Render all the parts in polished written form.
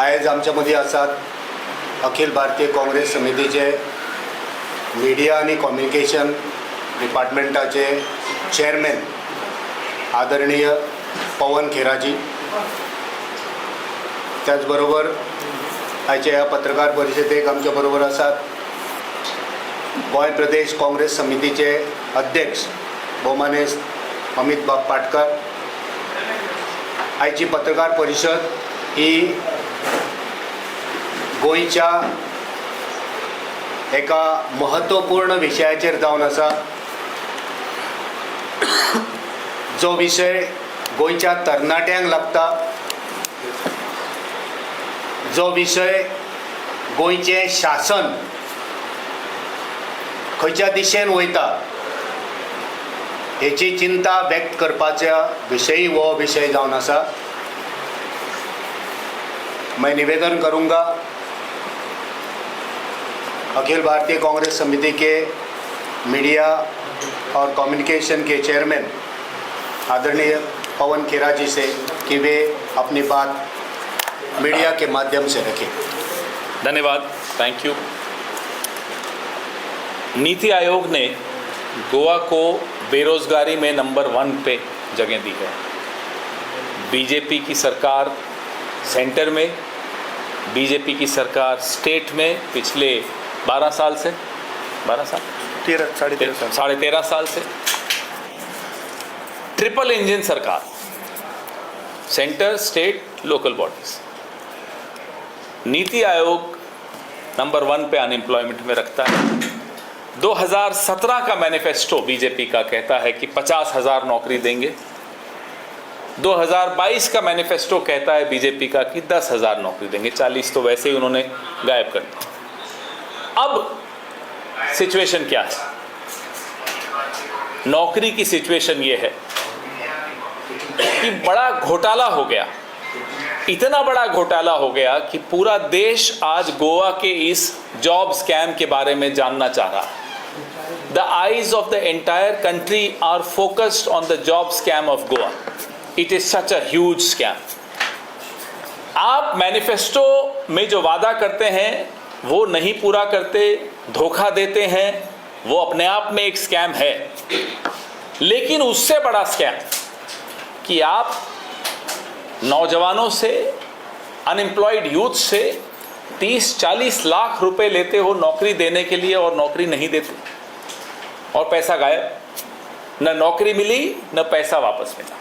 आयज आमच्या मदीं आसात अखिल भारतीय काँग्रेस समितीचे मिडिया आनी कम्युनिकेशन डिपार्टमेंटाचे चेअरमॅन आदरणीय पवन खेराजी, त्याच बरोबर आयच्या ह्या पत्रकार परिशदेक आमच्या बरोबर आसात गोंय प्रदेश काँग्रेस समितीचे अध्यक्ष भौमानेस्त अमित बाब पाटकर। आयची पत्रकार परिशद ही गोंयच्या एका महत्वपूर्ण विशयाचेर जावन आसा, जो विषय गोंयच्या तरणाट्यांक लागता, जो विषय गोंयचें शासन खंयच्या दिशेन वयता हेची चिंता व्यक्त करपाच्या विशयी वो विषय जावन आसा। मैं निवेदन करूंगा अखिल भारतीय कांग्रेस समिति के मीडिया और कम्युनिकेशन के चेयरमैन आदरणीय पवन खेराजी से कि वे अपनी बात मीडिया के माध्यम से रखें। धन्यवाद, थैंक यू। नीति आयोग ने गोवा को बेरोजगारी में नंबर 1 पे जगह दी है। बीजेपी की सरकार सेंटर में, बीजेपी की सरकार स्टेट में पिछले 12 साल से 13.5 साल से ट्रिपल इंजन सरकार, centre, state, local bodies. NITI Aayog number 1 पे अनएम्प्लॉयमेंट में रखता है। 2017 का मैनिफेस्टो बीजेपी का कहता है कि 50,000 नौकरी देंगे। 2022 का मैनिफेस्टो कहता है बीजेपी का कि 10,000 नौकरी देंगे। 40 तो वैसे ही उन्होंने गायब कर दिया। अब सिचुएशन क्या है? नौकरी की सिचुएशन ये है कि बड़ा घोटाला हो गया, इतना बड़ा घोटाला हो गया कि पूरा देश आज गोवा के इस जॉब स्कैम के बारे में जानना चाह रहा है। The eyes of the entire country are focused on the job scam of Goa. It is such a huge scam. आप मैनिफेस्टो में जो वादा करते हैं वो नहीं पूरा करते, धोखा देते हैं, वो अपने आप में एक स्कैम है। लेकिन उससे बड़ा स्कैम कि आप नौजवानों से, अनएम्प्लॉयड यूथ से 30-40 लाख रुपए लेते हो नौकरी देने के लिए और नौकरी नहीं देते और पैसा गायब, न नौकरी मिली न पैसा वापस मिला।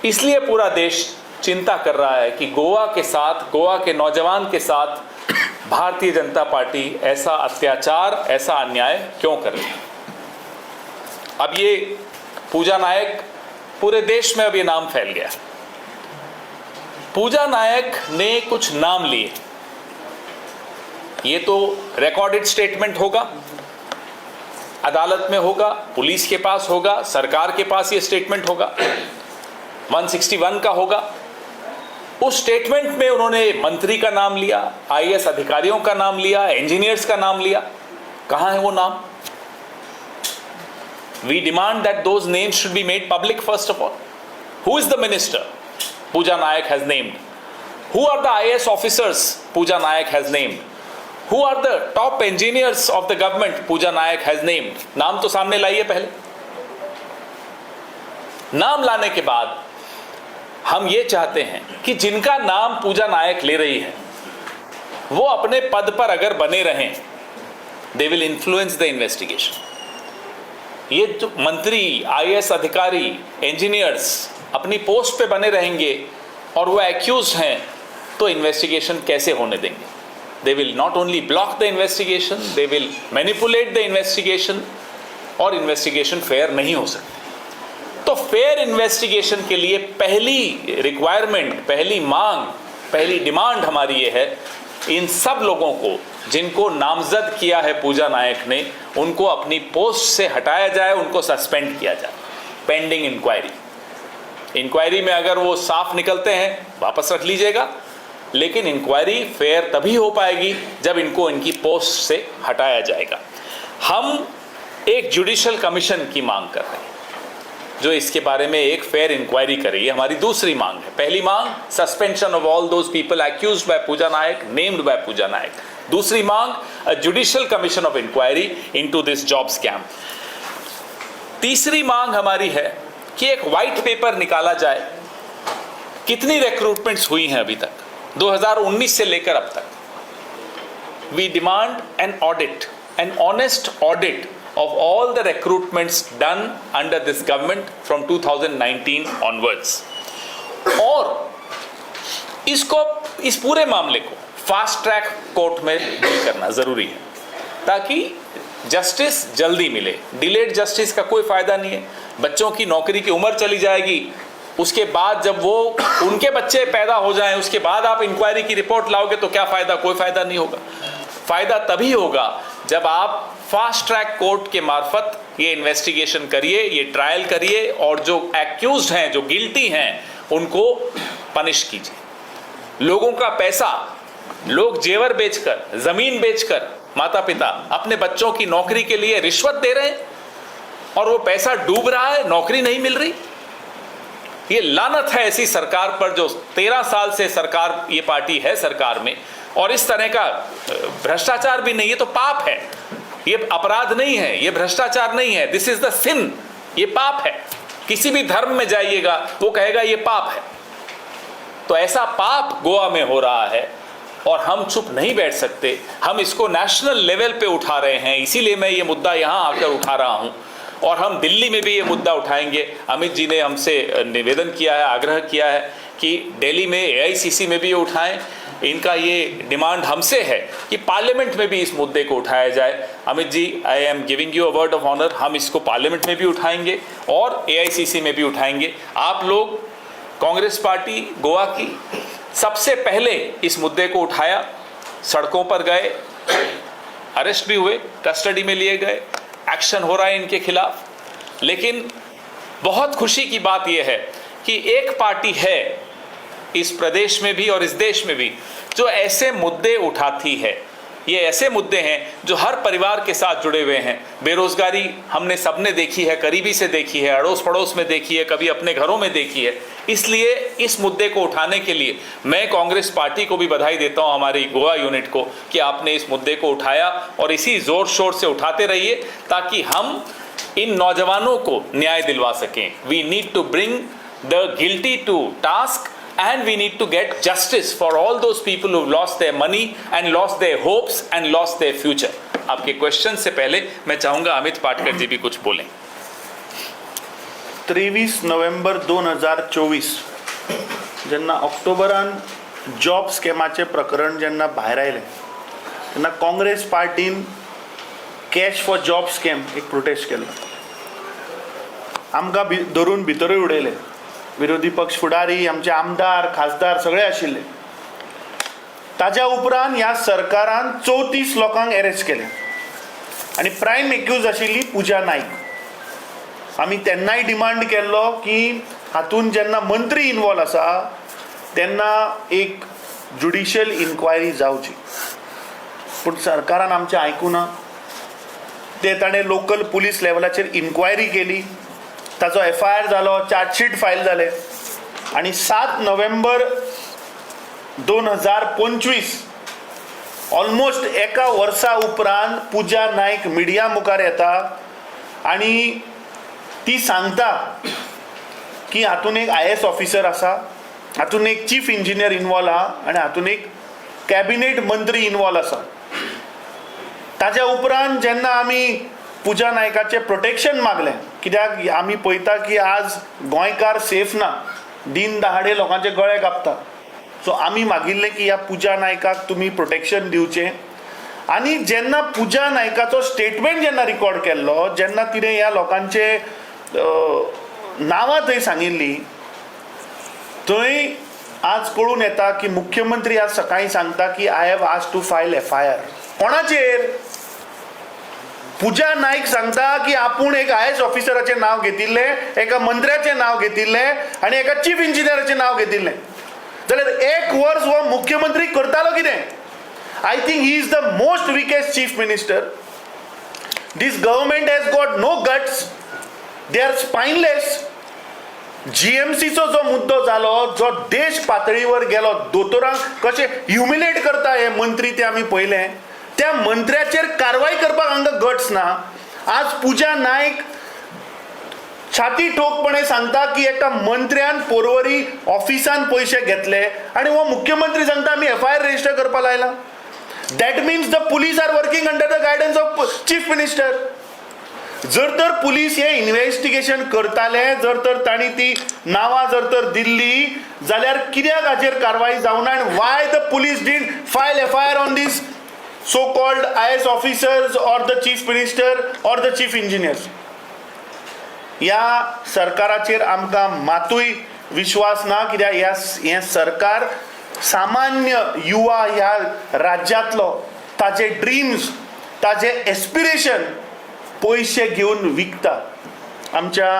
इसलिए पूरा देश चिंता कर रहा है कि गोवा के साथ, गोवा के नौजवान के साथ भारतीय जनता पार्टी ऐसा अत्याचार, ऐसा अन्याय क्यों कर रही है। अब ये पूजा नायक, पूरे देश में अब ये नाम फैल गया। पूजा नायक ने कुछ नाम लिए, ये तो रिकॉर्डेड स्टेटमेंट होगा, अदालत में होगा, पुलिस के पास होगा, सरकार के पास ये स्टेटमेंट होगा, 161 का होगा। उस स्टेटमेंट में उन्होंने मंत्री का नाम लिया, आईएएस अधिकारियों का नाम लिया, इंजीनियर्स का नाम लिया। कहां है वो नाम? We demand that those names should be made public first of all. Who is the minister Pooja Nayak has named? Who are the IAS officers Pooja Nayak has named? Who are the top engineers of the government Pooja Nayak has named? नाम तो सामने लाइए पहले। नाम लाने के बाद हम ये चाहते हैं कि जिनका नाम पूजा नायक ले रही है वो अपने पद पर अगर बने रहें, they will influence the investigation. ये जो मंत्री, आईएएस अधिकारी, इंजीनियर्स अपनी पोस्ट पे बने रहेंगे और वो एक्यूज हैं, तो इन्वेस्टिगेशन कैसे होने देंगे? They will not only block the investigation, they will manipulate the investigation और इन्वेस्टिगेशन फेयर नहीं हो सकती। तो फेयर इन्वेस्टिगेशन के लिए पहली रिक्वायरमेंट, पहली मांग, पहली डिमांड हमारी ये है, इन सब लोगों को जिनको नामजद किया है पूजा नायक ने, उनको अपनी पोस्ट से हटाया जाए, उनको सस्पेंड किया जाए पेंडिंग इंक्वायरी। इंक्वायरी में अगर वो साफ निकलते हैं वापस रख लीजिएगा, लेकिन इंक्वायरी फेयर तभी हो पाएगी जब इनको इनकी पोस्ट से हटाया जाएगा। हम एक जुडिशियल कमीशन की मांग कर रहे हैं। जो इसके बारे में एक फेयर इंक्वायरी करे। ये हमारी दूसरी मांग है। पहली मांग, suspension of all those people accused by Pooja Naik, named by Pooja Naik. दूसरी मांग, a judicial commission of inquiry into this job scam. तीसरी मांग हमारी है कि एक व्हाइट पेपर निकाला जाए, कितनी रिक्रूटमेंट्स हुई हैं अभी तक 2019 से लेकर अब तक। We demand an audit, an honest audit of all the recruitments done under this government from 2019 onwards। और इसको, इस पूरे मामले को फास्ट ट्रैक कोर्ट में डील करना जरूरी है ताकि जस्टिस जल्दी मिले। डिलेड जस्टिस का कोई फायदा नहीं है। बच्चों की नौकरी की उम्र चली जाएगी, उसके बाद जब वो उनके बच्चे पैदा हो जाएं, उसके बाद आप इंक्वायरी की रिपोर्ट लाओगे तो क्या फायदा? कोई फायदा नहीं होगा। फायदा तभी होगा जब आप फास्ट ट्रैक कोर्ट के मार्फत ये इन्वेस्टिगेशन करिए, ये ट्रायल करिए और जो एक्यूज्ड हैं, जो गिल्टी हैं, उनको पनिश कीजिए। लोगों का पैसा लोग जेवर बेचकर, जमीन बेचकर, माता पिता अपने बच्चों की नौकरी के लिए रिश्वत दे रहे हैं और वो पैसा डूब रहा है, नौकरी नहीं मिल रही। ये लानत है ऐसी सरकार पर जो 13 साल से सरकार, ये पार्टी है सरकार में, और इस तरह का भ्रष्टाचार भी नहीं है तो पाप है। ये अपराध नहीं है, ये भ्रष्टाचार नहीं है, दिस इज द सिन, ये पाप है। किसी भी धर्म में जाइएगा वो कहेगा ये पाप है। तो ऐसा पाप गोवा में हो रहा है और हम चुप नहीं बैठ सकते। हम इसको नेशनल लेवल पे उठा रहे हैं, इसीलिए मैं ये मुद्दा यहाँ आकर उठा रहा हूँ और हम दिल्ली में भी ये मुद्दा उठाएंगे। अमित जी ने हमसे निवेदन किया है, आग्रह किया है कि दिल्ली में AICC में भी ये उठाएं। इनका ये डिमांड हमसे है कि पार्लियामेंट में भी इस मुद्दे को उठाया जाए। Amit ji, I am giving you a word of honour, हम इसको पार्लियामेंट में भी उठाएंगे और AICC में भी उठाएंगे। आप लोग, कांग्रेस पार्टी गोवा की सबसे पहले इस मुद्दे को उठाया, सड़कों पर गए, अरेस्ट भी हुए, कस्टडी में लिए गए, एक्शन हो रहा है इनके खिलाफ। लेकिन बहुत खुशी की बात यह है कि एक पार्टी है इस प्रदेश में भी और इस देश में भी जो ऐसे मुद्दे उठाती है। ये ऐसे मुद्दे हैं जो हर परिवार के साथ जुड़े हुए हैं। बेरोजगारी हमने सबने देखी है, करीबी से देखी है, अड़ोस पड़ोस में देखी है, कभी अपने घरों में देखी है। इसलिए इस मुद्दे को उठाने के लिए मैं कांग्रेस पार्टी को भी बधाई देता हूं, हमारी गोवा यूनिट को, कि आपने इस मुद्दे को उठाया और इसी जोर शोर से उठाते रहिए ताकि हम इन नौजवानों को न्याय दिलवा सकें। We need to bring the guilty to task and we need to get justice for all those people who've lost their money and lost their hopes and lost their future। आपके question से पहले मैं चाहूंगा अमित पाटकर जी भी कुछ बोलें। 23 November 2024 जेन्ना ऑक्टोबरान job स्कॅमाचें प्रकरण जेन्ना भायर आयलें तेन्ना काँग्रेस पार्टीन कॅश फॉर जॉब स्कॅम एक प्रोटेस्ट केलो। आमकां धरून भितरूय उडयले, विरोधी पक्ष फुडारी, आमचे आमदार, खासदार सगळे आशिल्ले। ताज्या उपरांत ह्या सरकारान 34 लोकांक अरेस्ट केले आनी प्रायम एक्यूज आशिल्ली पूजा नायक। आमी तेन्नाय डिमांड केल्लो की हातून जेन्ना मंत्री इन्वॉल्व आसा तेन्ना एक जुडिशियल इन्क्वायरी जावची, पूण सरकारान आमचें आयकुना। ते ताणें लोकल पुलीस लेवलाचेर इन्क्वायरी केली, ताचो FIR जालो, चार्जशीट फायल जाले आनी 7 नोव्हेंबर 2025 ऑलमोस्ट एका वर्सा उपरांत पूजा नायक मिडिया मुखार येता आनी ती सांगता की हातून एक IAS ऑफिसर आसा, हातून एक चीफ इंजिनियर इन्वॉल्व आहा आनी हातून एक कॅबिनेट मंत्री इन्वॉल्व आसा। ताज्या उपरांत जेन्ना आमी पूजा नायकाचें प्रोटेक्शन मागलें, कित्याक आमी पळयता की आज गोंयकार सेफ ना, दिन दहाडे लोकांचे गळे कापता। सो आमी मागिल्लें की ह्या पूजा नायकाक तुमी प्रोटेक्शन दिवचें। आनी जेन्ना पूजा नायकाचो स्टेटमेंट जेन्ना रिकॉर्ड केल्लो, जेन्ना तिणें ह्या लोकांचे नांवां थंय सांगिल्लीं, थंय आज कळून येता की मुख्यमंत्री आज सकाळीं सांगता की I have asked to file FIR। कोणाचेर? पूजा नायक सांगता की आपूण एक IAS ऑफिसराचें नांव घेतिल्लें, एका मंत्र्याचें नांव घेतिल्लें आनी एका चीफ इंजिनियराचें नांव घेतिल्लें। जाल्यार एक वर्स हो मुख्यमंत्री करतालो कितें? I think he is the most weakest chief minister. This government has got no guts. They are spineless. जीएमसीचो जो मुद्दो जालो, जो देश पातळीवर गेलो, दोतोरांक कशे ह्युमिलेट करता हे मंत्री ते आमी पळयले. त्या मंत्र्याचेर कारवाय करपाक हांगा गट्स ना. आज पुजा नायक छाती ठोकपणे सांगता की एका मंत्र्यान पोरवरी ऑफिसान पयशे घेतले आणि हो मुख्यमंत्री सांगता आमी FIR रजिस्टर करपाक लायला. That means the police are working under the guidance of chief minister. जर तर पुलीस हे इन्व्हेस्टिगेशन करताले, जर तर तांणी ती नावां जर तर दिल्ली जाल्यार कित्याक हाचेर कारवाय जावना आनी why the police did file FIR on this so called IS officers or the chief minister or the chief engineers. या सरकाराचेर आमकां मातूय विश्वास ना, कित्याक हे सरकार सामान्य युवा ह्या राज्यांतलो ताचे ड्रीम्स, ताचे एस्पिरेशन पयशे घेवन विकता. आमच्या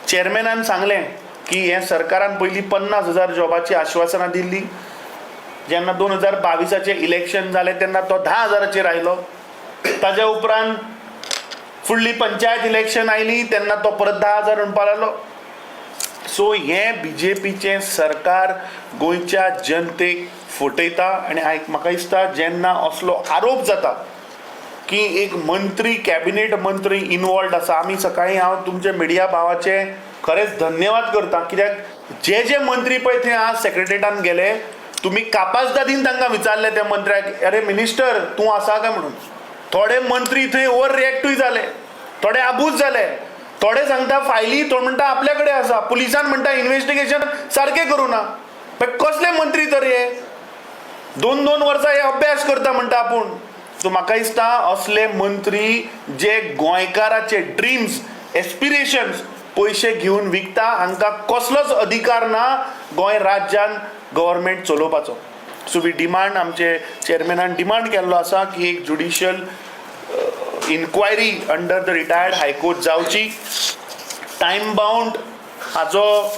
चेअरमॅनान सांगलें की हे सरकारान पयलीं 50,000 जॉबाची आश्वासनां दिल्ली. जेन्ना 2022 इलेक्शन जालें तेन्ना तो 10,000 आयलो. ताज्या उपरांत फुडली पंचायत इलेक्शन आयली तेन्ना तो परत 10,000 म्हणपाक लागलो. सो हें BJPचें सरकार गोंयच्या जनतेक फटयता. आनी म्हाका दिसता जेन्ना असलो आरोप जाता की एक मंत्री, कॅबिनेट मंत्री इनवॉल्ड आसा, आमी सकाळीं हांव तुमचे मिडिया भावाचे खरेंच धन्यवाद करता. कित्याक जे मंत्री पळय थंय आज सेक्रेटरेटान गेले, तुम्ही कापासदादीन तांकां विचारले त्या मंत्र्याक, अरे मिनिस्टर तूं आसा काय म्हणून. थोडे मंत्री थंय ओवर रिएक्टूय जाले, थोडे आबूज जाले. थोडे सांगता फायली, तो म्हणटा आपल्या कडेन आसा, पुलिसान म्हणटा इन्व्हेस्टिगेशन सारकें करूं ना. पण कसले मंत्री तर हे 2-2 वर्सां हे अभ्यास करता म्हणटा आपूण. सो म्हाका दिसता असले मंत्री जे गोंयकाराचे ड्रीम्स, एस्पिरेशन्स पयशे घेवन विकता, हांकां कसलोच अधिकार ना गोंय राज्यान गव्हर्मेंट चलोवपाचो. सो वी डिमांड, आमचे चेअरमॅनान डिमांड केल्लो आसा की एक judicial inquiry under the retired high court जावची. टायम बाउंड हाचो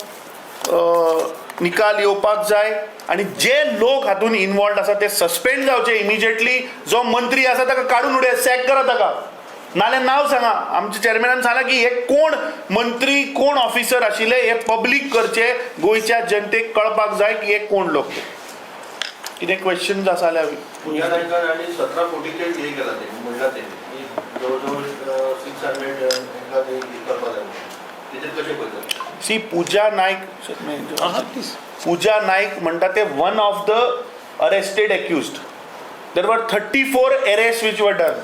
निकाल येवपाक जाय आनी जे लोक हातून इनवॉल्ड आसा ते सस्पेंड जावचे इमिजिएटली. जो मंत्री आसा ताका काडून उडय, सॅक करा ताका, नाल्यार नांव सांगा. आमच्या चेअरमॅनान सांगला की हे कोण मंत्री, कोण ऑफिसर आशिल्ले हे पब्लीक करचे, गोंयच्या जनतेक कळपाक जाय की हे कोण लोक. कितें क्वेश्चन्स आसा जाल्यार पुजा नायकान आनी 17 कोटीचे हे केला ते म्हणला ते जवळजवळ 600 तांकां ते करपाक जाय. तेजेर कशें पळयता? सी पुजा नायक, पुजा नायक म्हणटा ते one of the arrested accused. देर वर 34 अरेस्ट वीच वर डन.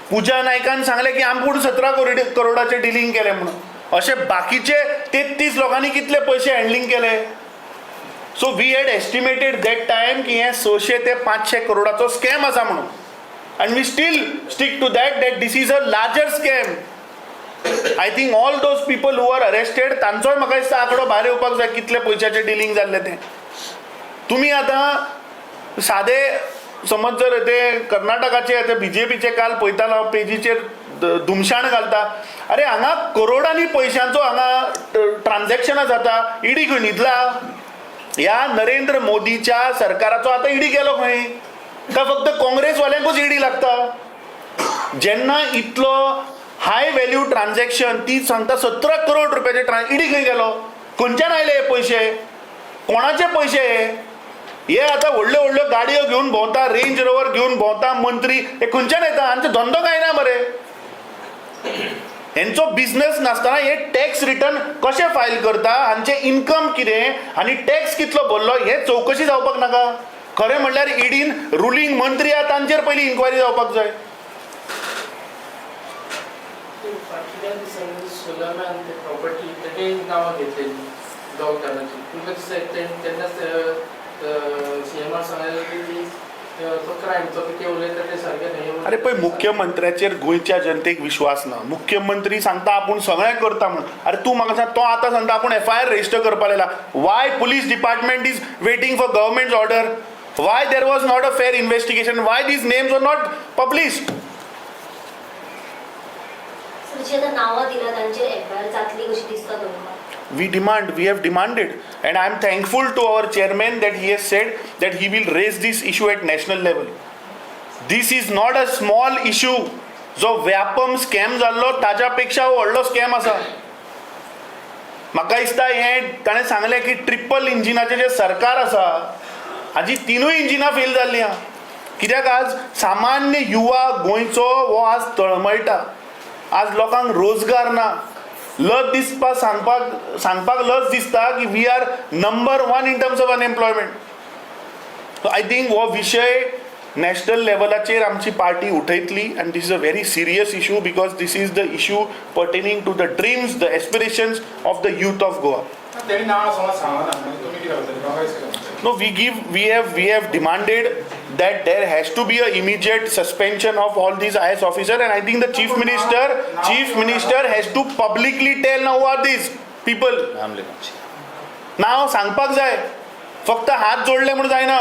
पुजा नायकान सांगले की आमपूण 17 करोडाचे डिलिंग केले म्हणून. असे बाकीचे 33 लोकांनी कितले पयशे हँडलिंग केले. So we had estimated that time की हे 600 ते 500 करोडाचो स्कॅम आसा म्हणून. And we still stick to that this is a larger scam. I think all those people who are arrested तांचोय म्हाका दिसता आंकडो भायर येवपाक जाय कितले पयशाचे डिलिंग जाल्ले ते. तुमी आतां सादे समज जर ते कर्नाटकाचे ते BJPचे काल पळयतालो पेजीचेर धुमशाण घालता, अरे हांगा करोडांनी पयशांचो हांगा ट्रान्झॅक्शनां जाता, ईडी खंय न्हिदला. ह्या नरेंद्र मोदीच्या सरकाराचो आतां ईडी गेलो खंय काय फक्त काँग्रेसवाल्यांकूच ईडी लागता. जेन्ना इतलो हाय व्हॅल्यू ट्रान्झॅक्शन ती सांगता 17 करोड रुपयाचे ईडी खंय गेलो, खंयच्यान आयले हे पयशे, कोणाचे पयशे हे आतां व्हडल्यो व्हडल्यो गाडयो घेवन भोंवता, रेंज रोवर घेवन भोंवता मंत्री, हे खंयच्यान येता. हांचो धंदो काय ना मरे. हेंचो बिझनेस नासतना हे टॅक्स रिटर्न कशे फायल करता, हांचे इन्कम कितें आनी टॅक्स कितलो भरलो हे चवकशी जावपाक नाका. खरें म्हणल्यार ईडीन रुलींग मंत्री आहा तांचेर पयलीं इन्क्वायरी जावपाक जाय. अरे पळय मुख्यमंत्र्याचेर गोंयच्या जनतेक विश्वास ना. मुख्यमंत्री सांगता आपूण सगळें करता म्हणून. अरे तूं म्हाका सांग, तो आतां सांगता आपूण FIR रजिस्टर करपाक लायला. Y police department is waiting for government order? Y there was not a fair investigation? Y these names were not published? We have demanded, and I am thankful to our chairman that he has said that he will raise this issue at national level. This is not a small issue. जो Vyapam scam जाल्लो ताच्या पेक्षा व्हडलो scam आसा. म्हाका दिसता हें ताणें सांगलें की ट्रिपल इंजिनाचें जें सरकार आसा हाजी तिनूय इंजिनां फेल जाल्लीं आहा. कित्याक आज सामान्य युवा गोंयचो हो आज तळमळटा. आज लोकांक रोजगार ना. लज दिसपाक सांगपाक लज दिसता की we are number 1 in terms of unemployment. So I think हो विशय नॅशनल लेवलाचेर आमची पार्टी उठयतली and this is a very serious issue because this is the issue pertaining to the dreams the aspirations of the youth of Goa. No, we have demanded that there has to be a immediate suspension of all these IS officers, and I think the chief minister has to publicly tell now who are these people. नाव सांगपाक जाय, फक्त हात जोडले म्हणून जायना.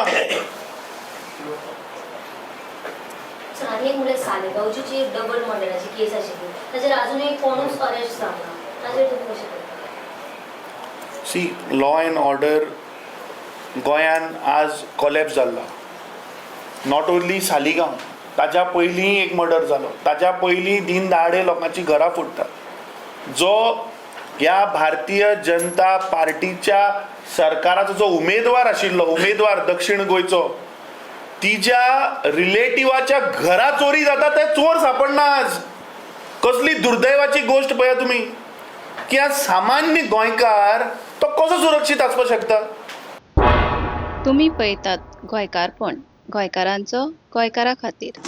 आनी एक म्हणल्यार सालेगांवची जी डबल मर्डराची केस आशिल्ली ताचेर अजूनय कोणूच अरेस्ट जावना. ताचेर तुमी कशें करता? सी, लॉ अँड ऑर्डर गोंयान आज कॉलेप्स जाल्ला. नॉट ओन्ली सालिगांव, ताच्या पयलीं एक मर्डर जालो, ताच्या पयलीं दीन दहाडे लोकांची घरां फोडटात. जो ह्या भारतीय जनता पार्टीच्या सरकाराचो जो उमेदवार आशिल्लो, उमेदवार दक्षिण गोंयचो, तिच्या रिलेटिवाच्या घरा चोरी जाता ते चोर सापडना आज. कसली दुर्दैवाची गोष्ट पळया तुमी की आज सामान्य गोंयकार तो कसो सुरक्षीत आसपाक शकता. तुम्ही पळयतात गोंयकारपण, गोंयकारांचो गोंयकारा खातीर.